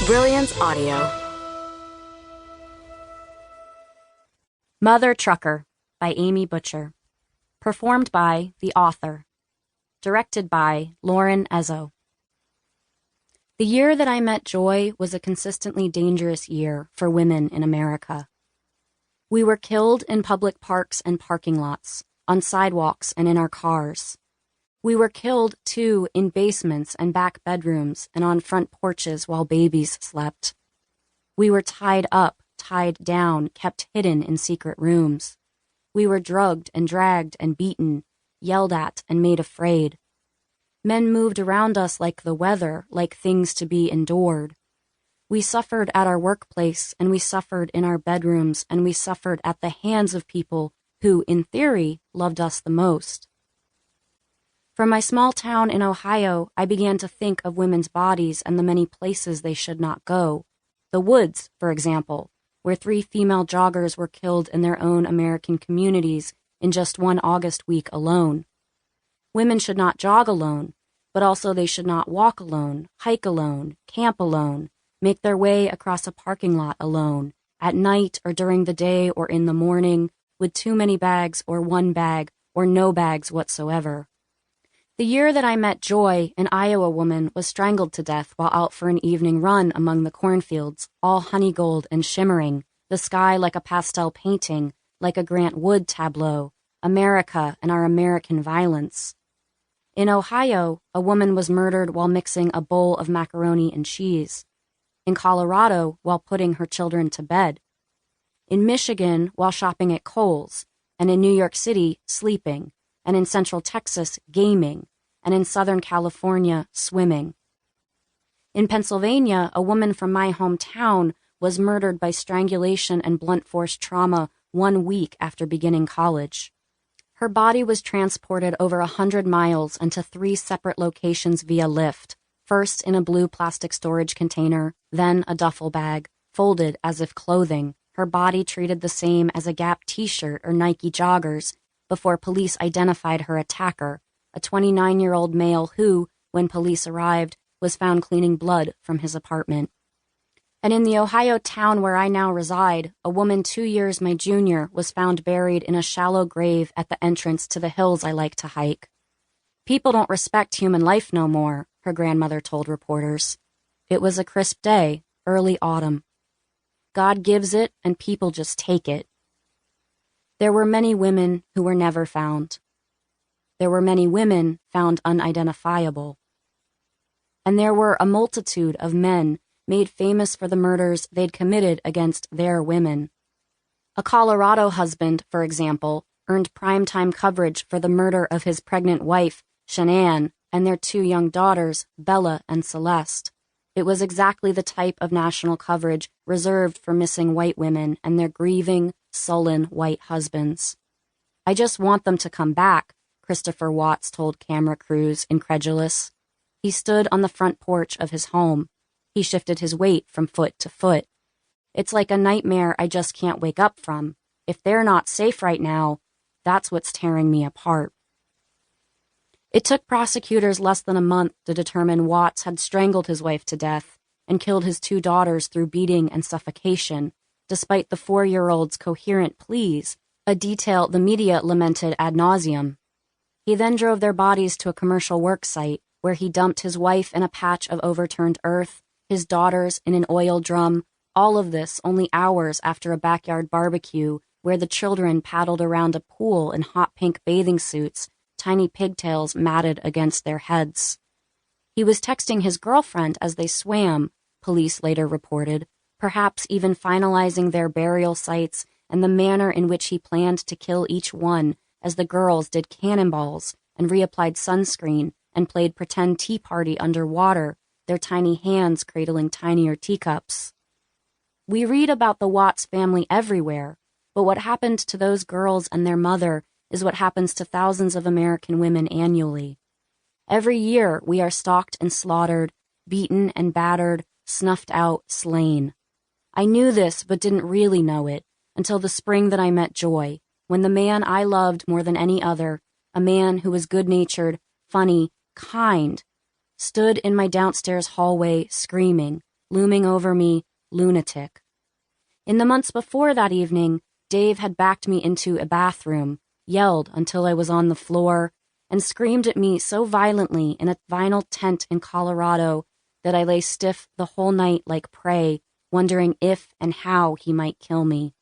Brilliance Audio. Mothertrucker by Amy Butcher. Performed by the author. Directed by Lauren Ezzo. The year that I met Joy was a consistently dangerous year for women in America. We were killed in public parks and parking lots, on sidewalks and in our cars. We were killed, too, in basements and back bedrooms and on front porches while babies slept. We were tied up, tied down, kept hidden in secret rooms. We were drugged and dragged and beaten, yelled at and made afraid. Men moved around us like the weather, like things to be endured. We suffered at our workplace, and we suffered in our bedrooms, and we suffered at the hands of people who, in theory, loved us the most. From my small town in Ohio, I began to think of women's bodies and the many places they should not go. The woods, for example, where 3 female joggers were killed in their own American communities in just one August week alone. Women should not jog alone, but also they should not walk alone, hike alone, camp alone, make their way across a parking lot alone, at night or during the day or in the morning, with too many bags or one bag or no bags whatsoever. The year that I met Joy, an Iowa woman, was strangled to death while out for an evening run among the cornfields, all honey gold and shimmering, the sky like a pastel painting, like a Grant Wood tableau, America and our American violence. In Ohio, a woman was murdered while mixing a bowl of macaroni and cheese. In Colorado, while putting her children to bed. In Michigan, while shopping at Kohl's, and in New York City, sleeping, and in Central Texas, gaming, and in Southern California, swimming. In Pennsylvania, a woman from my hometown was murdered by strangulation and blunt force trauma 1 week after beginning college. Her body was transported over 100 miles and to 3 separate locations via lift, first in a blue plastic storage container, then a duffel bag, folded as if clothing, her body treated the same as a Gap t-shirt or Nike joggers, before police identified her attacker, a 29-year-old male who, when police arrived, was found cleaning blood from his apartment. And in the Ohio town where I now reside, a woman 2 years my junior was found buried in a shallow grave at the entrance to the hills I like to hike. People don't respect human life no more, her grandmother told reporters. It was a crisp day, early autumn. God gives it, and people just take it. There were many women who were never found. There were many women found unidentifiable. And there were a multitude of men made famous for the murders they'd committed against their women. A Colorado husband, for example, earned primetime coverage for the murder of his pregnant wife, Shanann, and their 2 young daughters, Bella and Celeste. It was exactly the type of national coverage reserved for missing white women and their grieving, sullen white husbands. I just want them to come back, Christopher Watts told camera crews, incredulous. He stood on the front porch of his home. He shifted his weight from foot to foot. It's like a nightmare I just can't wake up from. If they're not safe right now, that's what's tearing me apart. It took prosecutors less than a month to determine Watts had strangled his wife to death and killed his 2 daughters through beating and suffocation, despite the 4-year-old's coherent pleas, a detail the media lamented ad nauseum. He then drove their bodies to a commercial work site where he dumped his wife in a patch of overturned earth, his daughters in an oil drum, all of this only hours after a backyard barbecue where the children paddled around a pool in hot pink bathing suits, tiny pigtails matted against their heads. He was texting his girlfriend as they swam, police later reported, perhaps even finalizing their burial sites and the manner in which he planned to kill each one as the girls did cannonballs and reapplied sunscreen and played pretend tea party underwater, their tiny hands cradling tinier teacups. We read about the Watts family everywhere, but what happened to those girls and their mother is what happens to thousands of American women annually. Every year we are stalked and slaughtered, beaten and battered, snuffed out, slain. I knew this but didn't really know it until the spring that I met Joy, when the man I loved more than any other, a man who was good-natured, funny, kind, stood in my downstairs hallway screaming, looming over me, lunatic. In the months before that evening, Dave had backed me into a bathroom, yelled until I was on the floor, and screamed at me so violently in a vinyl tent in Colorado that I lay stiff the whole night like prey, wondering if and how he might kill me.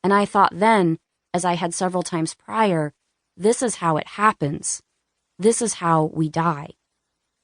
And I thought then, as I had several times prior, this is how it happens. This is how we die.